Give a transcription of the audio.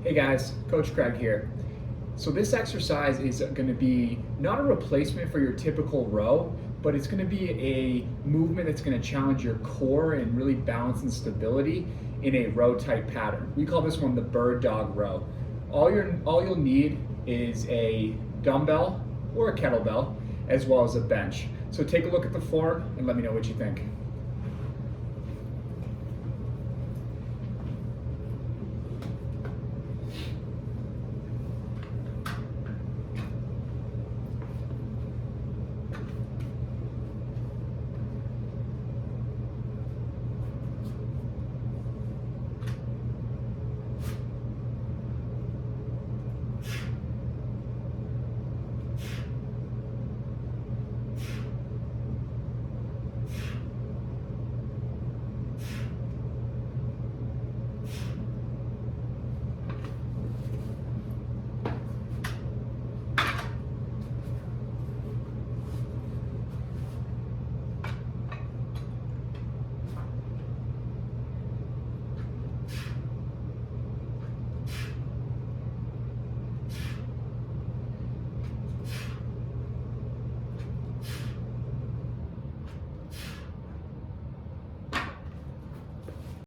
Hey guys, Coach Craig here. So this exercise is going to be not a replacement for your typical row, but it's going to be a movement that's going to challenge your core and really balance and stability in a row type pattern. We call this one the bird dog row. All you'll need is a dumbbell or a kettlebell as well as a bench. So take a look at the form and let me know what you think.